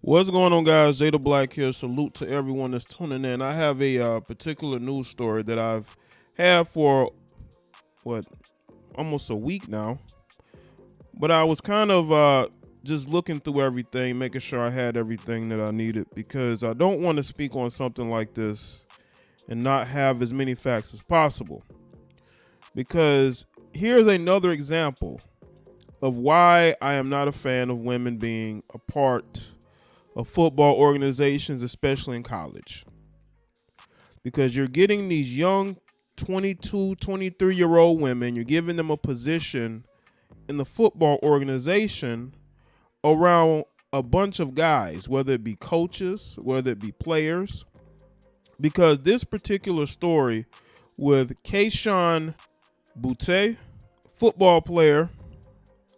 What's going on, guys? Jay the Black here. Salute to everyone that's tuning in. I have a particular news story that I've had for, almost a week now. But I was kind of just looking through everything, making sure I had everything that I needed, because I don't want to speak on something like this and not have as many facts as possible. Because here's another example of why I am not a fan of women being a part of football organizations, especially in college. Because you're getting these young 22, 23-year-old women, you're giving them a position in the football organization around a bunch of guys, whether it be coaches, whether it be players. Because this particular story with Kayshon Boutte, football player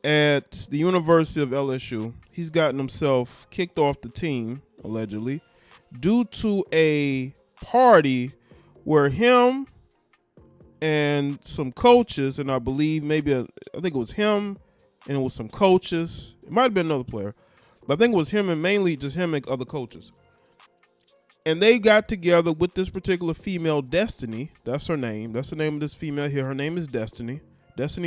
at the University of LSU, he's gotten himself kicked off the team, allegedly, due to a party where him and some coaches, and I believe I think it was him and it was some coaches. It might have been another player, but I think it was him and mainly just him and other coaches. And they got together with this particular female, Destiny. That's her name. That's the name of this female here. Her name is Destiny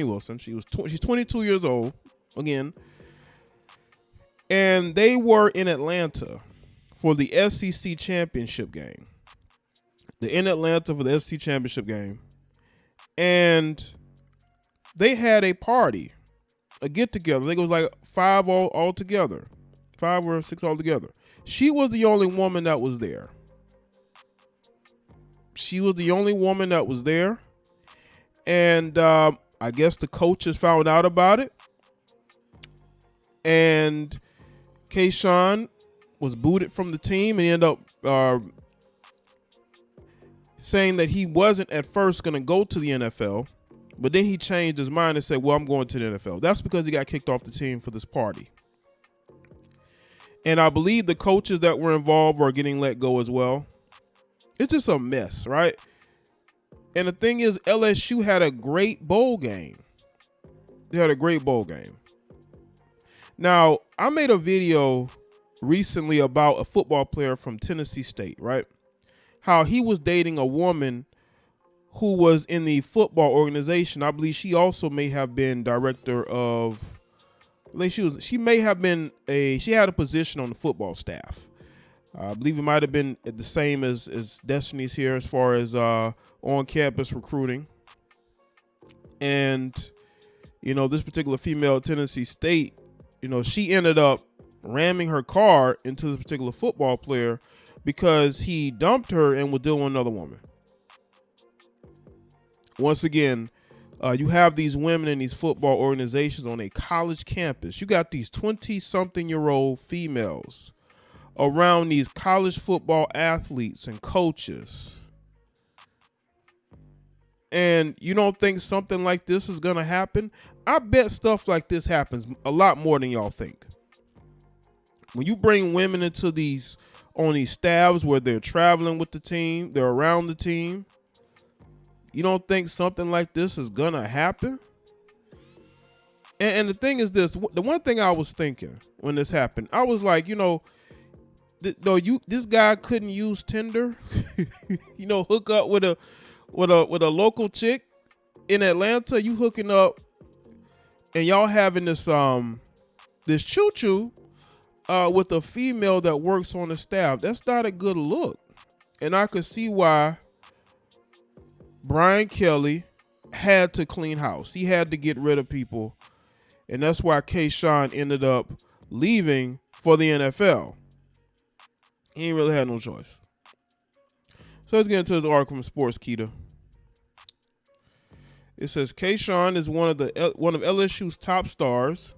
Wilson. She's 22 years old, again. And they were in Atlanta for the SEC championship game. They're in Atlanta for the SEC championship game. And they had a party, a get-together. I think it was like 5 all together. 5 or 6 all together. She was the only woman that was there. And I guess the coaches found out about it. And Kayshon was booted from the team, and he ended up saying that he wasn't at first going to go to the NFL, but then he changed his mind and said, well, I'm going to the NFL. That's because he got kicked off the team for this party. And I believe the coaches that were involved are getting let go as well. It's just a mess, right? And the thing is, LSU had a great bowl game. They had a great bowl game. Now, I made a video recently about a football player from Tennessee State, right? How he was dating a woman who was in the football organization. I believe she also may have been director of, she had a position on the football staff. I believe it might have been the same as Destiny's here as far as on-campus recruiting. And, this particular female at Tennessee State, she ended up ramming her car into this particular football player because he dumped her and was dealing with another woman. Once again, you have these women in these football organizations on a college campus. You got these 20-something-year-old females around these college football athletes and coaches. And you don't think something like this is going to happen? I bet stuff like this happens a lot more than y'all think. When you bring women into on these staffs where they're traveling with the team, they're around the team, you don't think something like this is going to happen? And the thing is this, the one thing I was thinking when this happened, I was like, this guy couldn't use Tinder, hook up with a local chick in Atlanta. You hooking up and y'all having this choo-choo with a female that works on the staff. That's not a good look. And I could see why Brian Kelly had to clean house. He had to get rid of people. And that's why Kayshon ended up leaving for the NFL. He ain't really had no choice. So let's get into this article from Sportskeeda. It says Kayshon is one of LSU's top stars.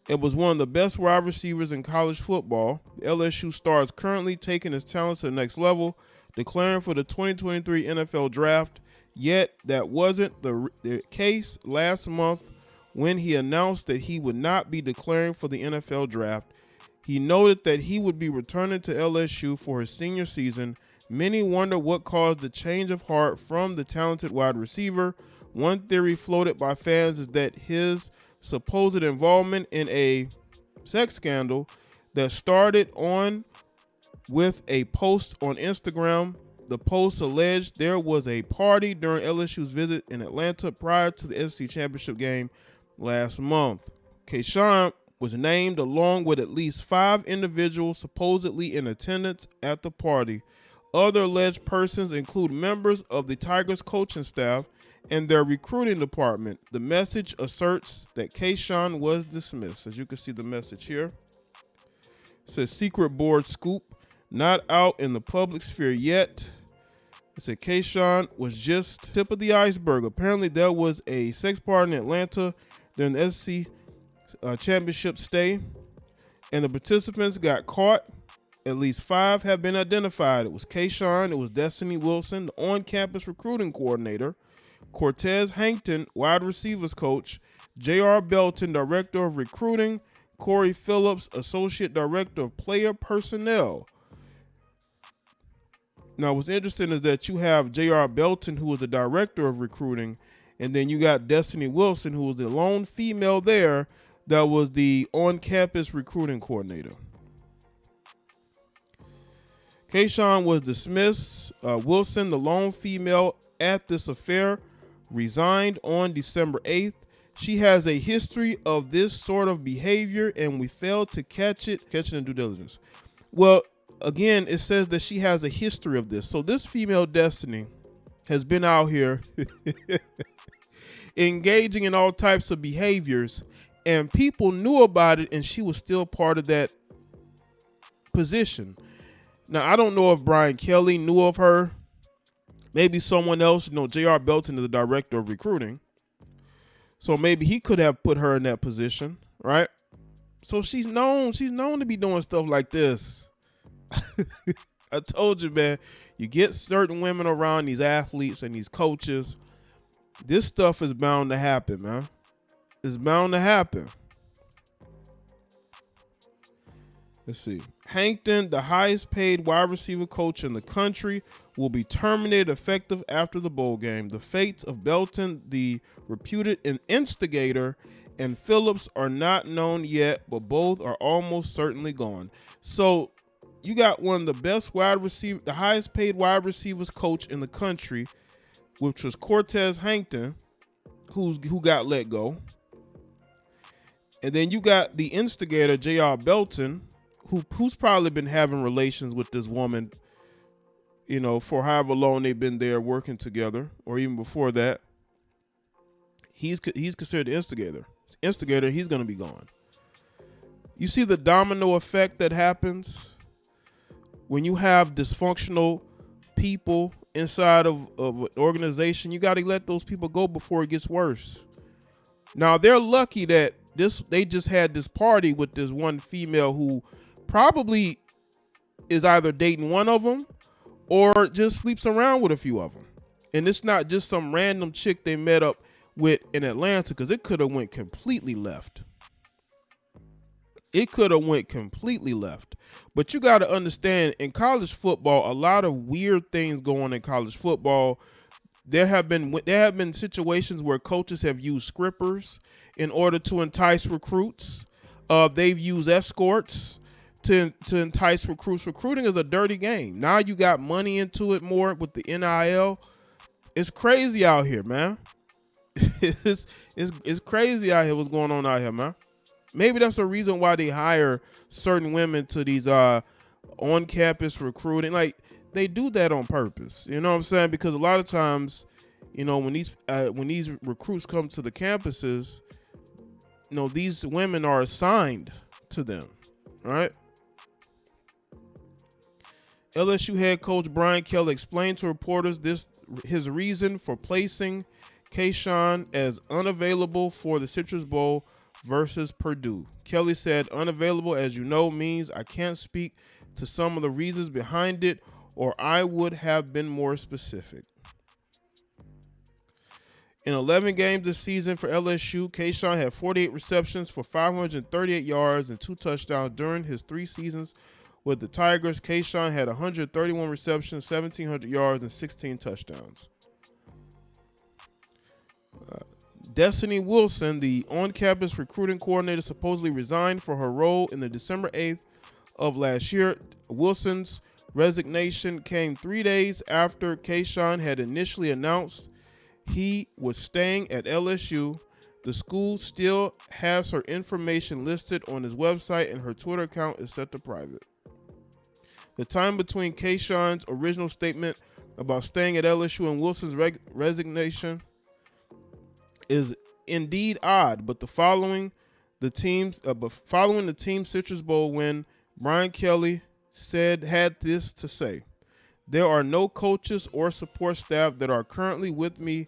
It was one of the best wide receivers in college football. The LSU star is currently taking his talents to the next level, declaring for the 2023 NFL Draft. Yet that wasn't the case last month when he announced that he would not be declaring for the NFL Draft. He noted that he would be returning to LSU for his senior season. Many wonder what caused the change of heart from the talented wide receiver. One theory floated by fans is that his supposed involvement in a sex scandal that started on with a post on Instagram. The post alleged there was a party during LSU's visit in Atlanta prior to the SEC championship game last month. Kayshon was named along with at least 5 individuals supposedly in attendance at the party. Other alleged persons include members of the Tigers coaching staff and their recruiting department. The message asserts that Kayshon was dismissed. As you can see the message here. It says secret board scoop, not out in the public sphere yet. It said Kayshon was just tip of the iceberg. Apparently there was a sex party in Atlanta during the SEC championship stay, and the participants got caught. At least 5 have been identified. It was Kayshon, it was Destiny Wilson, the on-campus recruiting coordinator, Cortez Hankton, wide receivers coach, J.R. Belton, director of recruiting, Corey Phillips, associate director of player personnel. Now, what's interesting is that you have J.R. Belton, who was the director of recruiting, and then you got Destiny Wilson, who was the lone female there that was the on-campus recruiting coordinator. Kayshon was dismissed. Wilson, the lone female at this affair, resigned on December 8th. She has a history of this sort of behavior, and we failed to catch it in due diligence. Well, again, it says that she has a history of this. So this female Destiny has been out here engaging in all types of behaviors, and people knew about it, and she was still part of that position. Now, I don't know if Brian Kelly knew of her. Maybe someone else. J.R. Belton is the director of recruiting. So maybe he could have put her in that position, right? So she's known to be doing stuff like this. I told you, man, you get certain women around these athletes and these coaches, this stuff is bound to happen, man. It's bound to happen. Let's see. Hankton, the highest paid wide receiver coach in the country, will be terminated effective after the bowl game. The fates of Belton, the reputed instigator, and Phillips are not known yet, but both are almost certainly gone. So you got one of the best wide receiver, the highest paid wide receivers coach in the country, which was Cortez Hankton, who got let go. And then you got the instigator, J.R. Belton, who's probably been having relations with this woman, for however long they've been there working together, or even before that. He's considered the instigator. He's going to be gone. You see the domino effect that happens when you have dysfunctional people inside of an organization. You got to let those people go before it gets worse. Now, they're lucky that they just had this party with this one female who probably is either dating one of them or just sleeps around with a few of them. And it's not just some random chick they met up with in Atlanta, because it could have went completely left. But you got to understand, in college football, a lot of weird things go on in college football. There have been situations where coaches have used scrippers in order to entice recruits. They've used escorts to entice recruits. Recruiting is a dirty game. Now you got money into it more with the NIL. It's crazy out here, man. It's crazy out here what's going on out here, man. Maybe that's the reason why they hire certain women to these on-campus recruiting. Like, they do that on purpose. You know what I'm saying? Because a lot of times, when these recruits come to the campuses, these women are assigned to them, right? LSU head coach Brian Kelly explained to reporters his reason for placing Kayshon as unavailable for the Citrus Bowl versus Purdue. Kelly said, "Unavailable, as you know, means I can't speak to some of the reasons behind it, or I would have been more specific." In 11 games this season for LSU, Kayshon had 48 receptions for 538 yards and 2 touchdowns during his 3 seasons with the Tigers. Kayshon had 131 receptions, 1,700 yards, and 16 touchdowns. Destiny Wilson, the on-campus recruiting coordinator, supposedly resigned for her role in the December 8th of last year. Wilson's resignation came 3 days after Kayshon had initially announced he was staying at LSU. The school still has her information listed on his website, and her Twitter account is set to private. The time between Kayshon's original statement about staying at LSU and Wilson's resignation is indeed odd, but following the team's Citrus Bowl win, Brian Kelly had this to say: "There are no coaches or support staff that are currently with me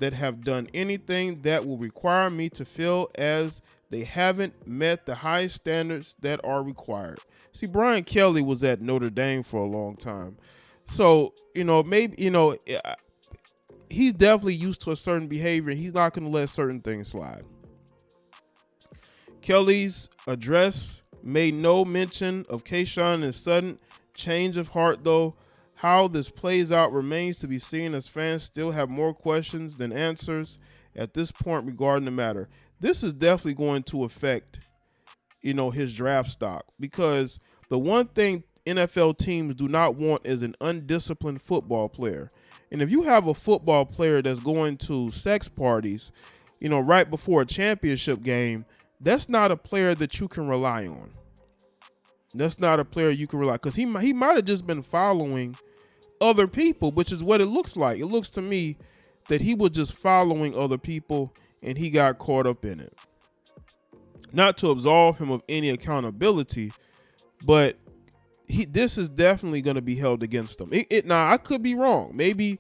that have done anything that will require me to feel as they haven't met the high standards that are required." See, Brian Kelly was at Notre Dame for a long time. So, maybe, he's definitely used to a certain behavior. He's not going to let certain things slide. Kelly's address made no mention of Kayshon and his sudden change of heart, though. How this plays out remains to be seen, as fans still have more questions than answers at this point regarding the matter. This is definitely going to affect, his draft stock, because the one thing NFL teams do not want is an undisciplined football player. And if you have a football player that's going to sex parties, right before a championship game, that's not a player that you can rely on. That's not a player you can rely on, because he might have just been following other people, which is what it looks like. It looks to me that he was just following other people and he got caught up in it. Not to absolve him of any accountability, but this is definitely going to be held against him. Now, I could be wrong. Maybe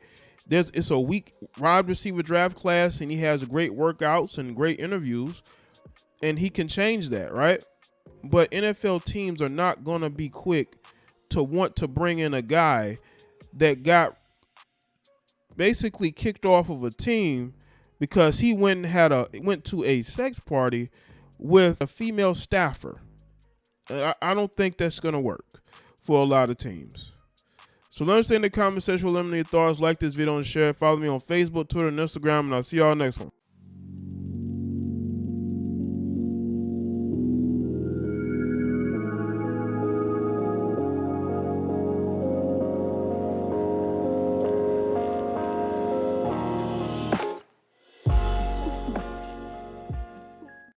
it's a weak wide receiver draft class and he has great workouts and great interviews, and he can change that, right? But NFL teams are not going to be quick to want to bring in a guy that got basically kicked off of a team because he went to a sex party with a female staffer. I don't think that's going to work for a lot of teams. So let us know in the comment section, let me know your thoughts. Like this video and share it. Follow me on Facebook, Twitter, and Instagram, and I'll see y'all next one.